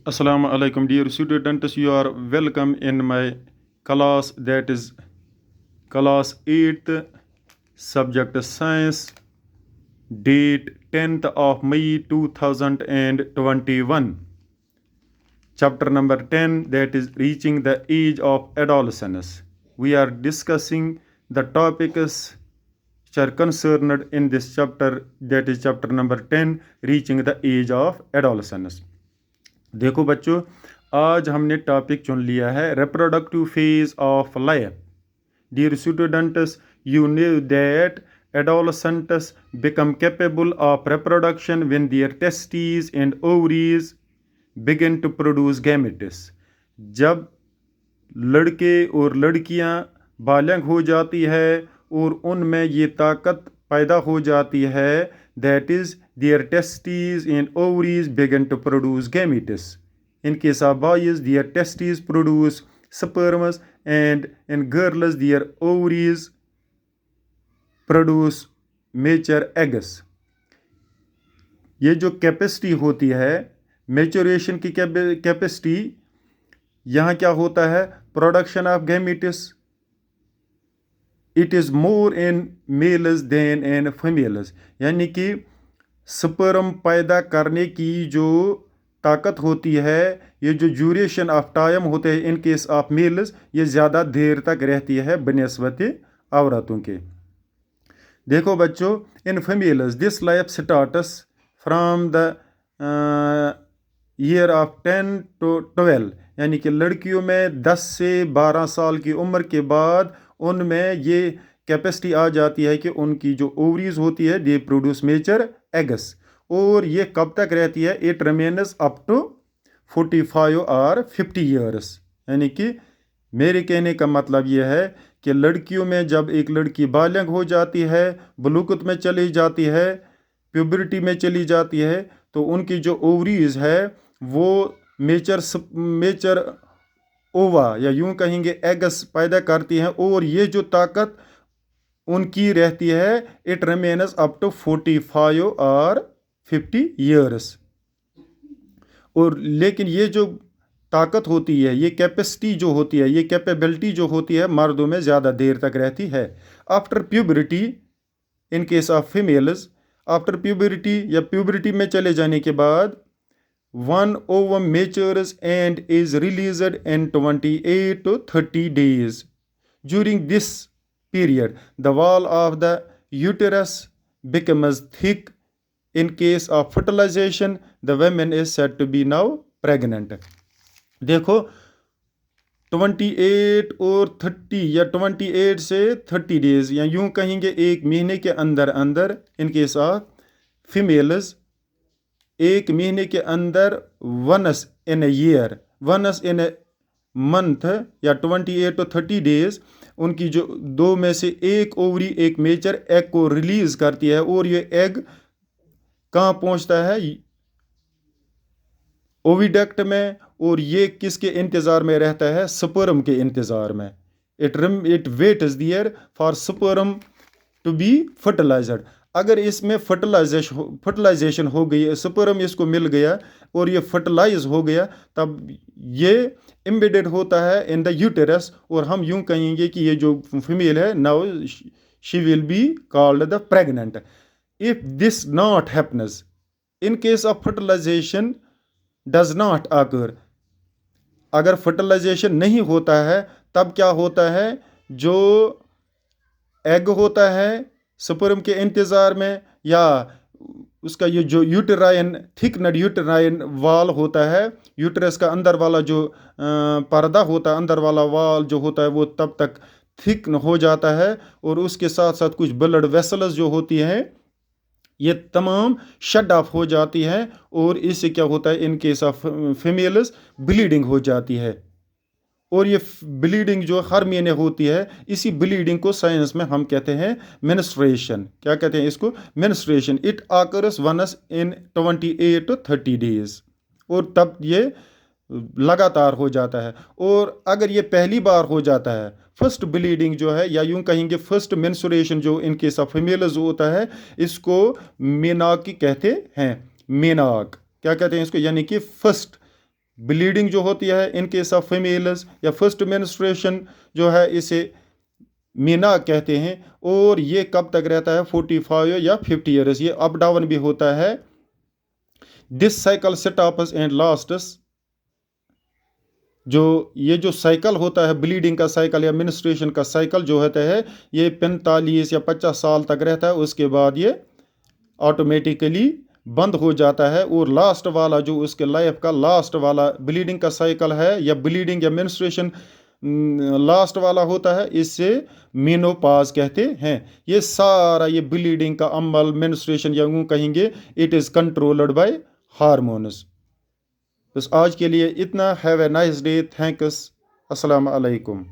Assalamu alaikum, dear students. You are welcome in my class, that is class 8th, subject science, date 10th of May 2021. Chapter number 10, that is reaching the age of adolescence. We are discussing the topics which are concerned in this chapter, that is chapter number 10, reaching the age of adolescence. देखो बच्चों, आज हमने topic चुन लिया है reproductive phase of life. Dear students, you know that adolescents become capable of reproduction when their testes and ovaries begin to produce gametes. जब लड़के और लड़कियां बालिग हो जाती है और उनमें ये ताकत पैदा हो जाती है, that is their testes and ovaries begin to produce gametes. In case of boys, their testes produce sperms, and in girls their ovaries produce mature eggs. ये जो कैपेसिटी होती है, मैच्योरेशन की कैपेसिटी, यहाँ क्या होता है? Production of gametes, it is more in males than in females. यानी कि स्पर्म पैदा करने की जो ताकत होती है, ये जो ड्यूरेशन ऑफ टाइम होते हैं इन केस ऑफ मेल्स, ये ज़्यादा देर तक रहती है बनिस्बत औरतों के. देखो बच्चों, in females this life starts from the year of 10 to 12. यानी कि लड़कियों में 10 से 12 साल की उम्र के बाद उनमें ये कैपेसिटी आ जाती है कि उनकी जो ओवरीज होती है दे प्रोड्यूस मेचर एग्स. और ये कब तक रहती है? इट रिमेन्स अप टू 45 और 50 ईयर्स. यानी कि मेरे कहने का मतलब यह है कि लड़कियों में जब एक लड़की बालिग हो जाती है, बलूगत में चली जाती है, प्यूबरिटी में चली जाती है, तो उनकी जो ओवरीज है वो मेचर ओवा या यूं कहेंगे एग्स पैदा करती हैं. और ये जो ताकत उनकी रहती है, इट रिमेन्स अप टू 45 और 50 ईयर्स. और लेकिन ये जो ताकत होती है, ये कैपेसिटी जो होती है, ये कैपेबिलिटी जो होती है, मर्दों में ज़्यादा देर तक रहती है. After puberty, in case of females, after puberty या प्यूबरिटी में चले जाने के बाद one ovum matures and is released in 28 to 30 days. During this period, the wall of the uterus becomes thick. In case of fertilization, the woman is said to be now pregnant. देखो, 28 और 30 या 28 से 30 days या यूं कहेंगे एक महीने के अंदर अंदर, इन केस ऑफ फीमेल्स एक महीने के अंदर, वनस इन a year, वनस in a month या 28 to 30 डेज, उनकी जो दो में से एक ओवरी एक मेचर एग को रिलीज करती है. और ये एग कहाँ पहुँचता है? ओविडक्ट में. और ये किसके इंतज़ार में रहता है? स्पर्म के इंतज़ार में. It waits there for sperm to be fertilized. अगर इसमें फर्टिलाइजेशन हो गई, स्पर्म इसको मिल गया और ये फर्टिलाइज हो गया, तब ये एम्बेडेड होता है इन द यूटेरस. और हम यूं कहेंगे कि ये जो फीमेल है, now she will be called the pregnant. If this not happens, in case of fertilization does not occur, अगर फर्टिलाइजेशन नहीं होता है, तब क्या होता है? जो एग होता है स्पर्म के इंतज़ार में, या उसका ये जो यूटेराइन थिकनेड यूटेराइन वाल होता है, यूटरस का अंदर वाला जो पर्दा होता है, अंदर वाला वाल जो होता है, वो तब तक थिक हो जाता है. और उसके साथ साथ कुछ ब्लड वेसल्स जो होती हैं, ये तमाम शट ऑफ हो जाती है. और इससे क्या होता है? इन केस ऑफ फीमेल्स ब्लीडिंग हो जाती है. और ये ब्लीडिंग जो हर महीने होती है, इसी ब्लीडिंग को साइंस में हम कहते हैं मेंस्ट्रुएशन. क्या कहते हैं इसको? Menstruation. It occurs once in 28 to 30 days. और तब ये लगातार हो जाता है. और अगर ये पहली बार हो जाता है, फर्स्ट ब्लीडिंग जो है, या यूं कहेंगे फर्स्ट मेंस्ट्रुएशन जो इन केस ऑफ फीमेल्स होता है, इसको मेनाक कहते हैं. मेनाक क्या कहते हैं इसको? यानी कि फर्स्ट ब्लीडिंग जो होती है इन केस ऑफ फीमेल्स, या फर्स्ट मेंस्ट्रुएशन जो है इसे मीना कहते हैं, और ये कब तक रहता है 45 या 50 ईयर्स, ये अप डाउन भी होता है। This cycle stops and lasts, ये जो साइकिल होता है ब्लीडिंग का साइकिल या मेंस्ट्रुएशन का साइकिल जो होता है ये 45 या 50 साल तक रहता है, उसके बाद ये ऑटोमेटिकली बंद हो जाता है। और लास्ट वाला जो उसके लाइफ का लास्ट वाला ब्लीडिंग का साइकिल है या ब्लीडिंग या मेंस्ट्रुएशन लास्ट वाला होता है, इससे मेनोपॉज कहते हैं। ये सारा ये ब्लीडिंग का अमल मेंस्ट्रुएशन या यूं कहेंगे it is controlled by hormones. बस आज के लिए इतना। Have a nice day, thanks, अस्सलाम वालेकुम।